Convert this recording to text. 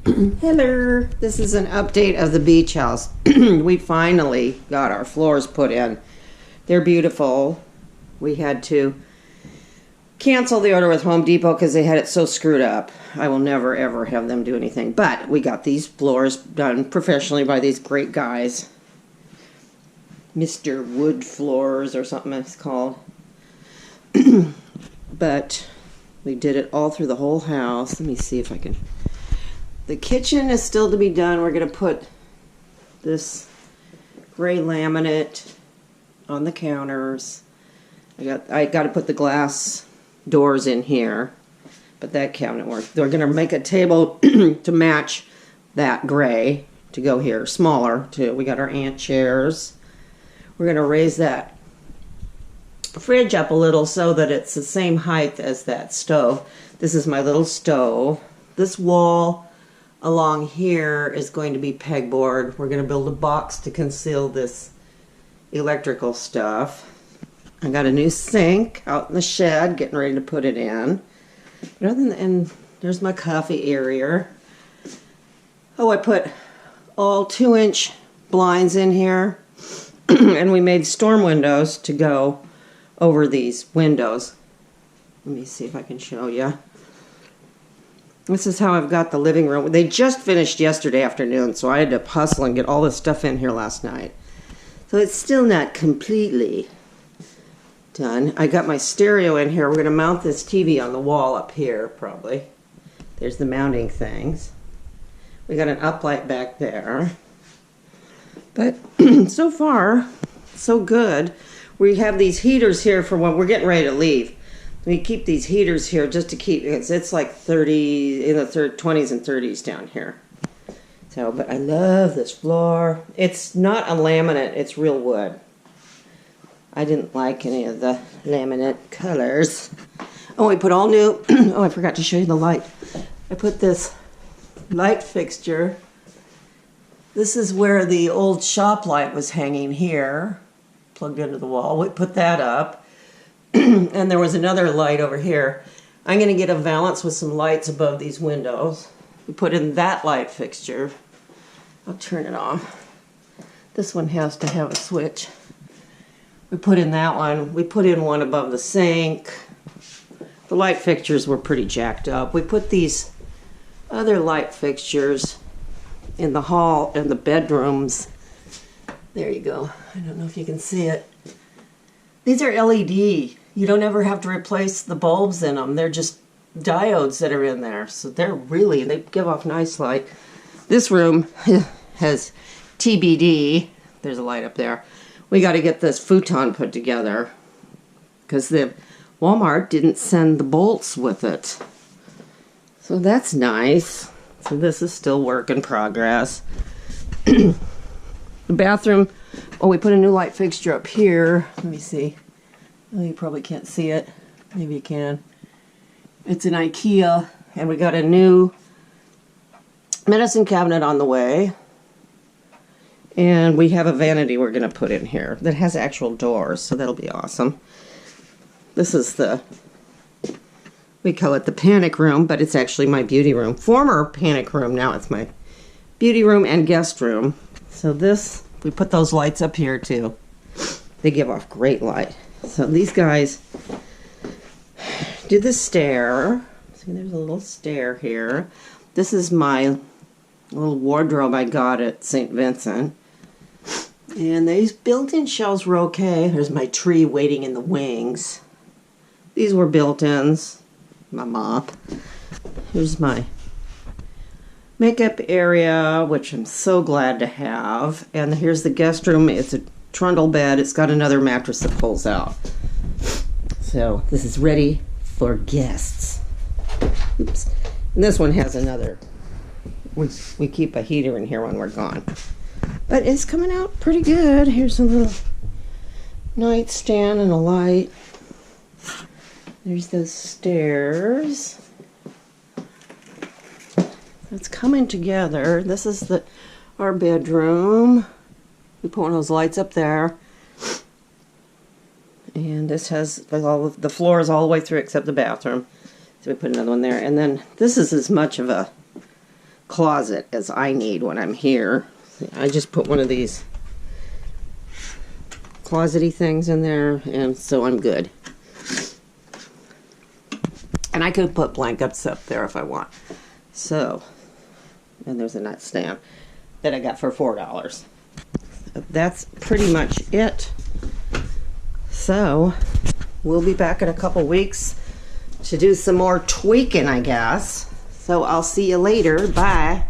Hello, this is an update of the beach house. We finally got our floors put in. They're beautiful. We had to cancel the order with Home Depot because they had it so screwed up. I will never ever have them do anything. But we got these floors done professionally by these great guys. Mr. Wood Floors or something it's called. But we did it all through the whole house. Let me see if I can... The kitchen is still to be done. We're going to put this gray laminate on the counters. I got to put the glass doors in here, but that cabinet works. They're going to make a table to match that gray to go here, smaller too. We got our ant chairs. We're going to raise that fridge up a little so that it's the same height as that stove. This is my little stove. This wall along here is going to be pegboard. We're going to build a box to conceal this electrical stuff. I got a new sink out in the shed, getting ready to put it in. But other than that, and there's my coffee area. Oh, I put all 2-inch blinds in here. And we made storm windows to go over these windows. Let me see if I can show you. This is how I've got the living room. They just finished yesterday afternoon, so I had to hustle and get all this stuff in here last night. So it's still not completely done. I got my stereo in here. We're going to mount this TV on the wall up here, probably. There's the mounting things. We got an uplight back there. But so far, so good. We have these heaters here for when we're getting ready to leave. We keep these heaters here just to keep, it's like 30, in the 20s and 30s down here. So, but I love this floor. It's not a laminate, it's real wood. I didn't like any of the laminate colors. Oh, we put all new, oh, I forgot to show you the light. I put this light fixture. This is where the old shop light was hanging here, plugged into the wall. We put that up. And there was another light over here. I'm going to get a valance with some lights above these windows. We put in that light fixture. I'll turn it off. This one has to have a switch. We put in that one. We put in one above the sink. The light fixtures were pretty jacked up. We put these other light fixtures in the hall and the bedrooms. There you go. I don't know if you can see it. These are LED. You don't ever have to replace the bulbs in them. They're just diodes that are in there. So they give off nice light. This room has TBD. There's a light up there. We got to get this futon put together because the Walmart didn't send the bolts with it. So that's nice. So this is still work in progress. The bathroom, oh, we put a new light fixture up here. Let me see. Oh, you probably can't see it. Maybe you can. It's an IKEA, and we got a new medicine cabinet on the way. And we have a vanity we're going to put in here that has actual doors, so that'll be awesome. This is we call it the panic room, but it's actually my beauty room. Former panic room, now it's my beauty room and guest room. So this, we put those lights up here too. They give off great light. So these guys do the stair. See, there's a little stair here. This is my little wardrobe I got at St. Vincent. And these built-in shelves were okay. There's my tree waiting in the wings. These were built-ins. My mop. Here's my makeup area, which I'm so glad to have. And here's the guest room. It's a trundle bed. It's got another mattress that pulls out. So this is ready for guests. Oops. And this one has another. We keep a heater in here when we're gone. But it's coming out pretty good. Here's a little nightstand and a light. There's those stairs. It's coming together. This is our bedroom. We put one of those lights up there. And this has all of the floors all the way through except the bathroom. So we put another one there. And then this is as much of a closet as I need when I'm here. I just put one of these closet-y things in there, and so I'm good. And I could put blankets up there if I want. So, and there's a nightstand that I got for $4. That's pretty much it. So, we'll be back in a couple weeks to do some more tweaking, I guess. So, I'll see you later. Bye.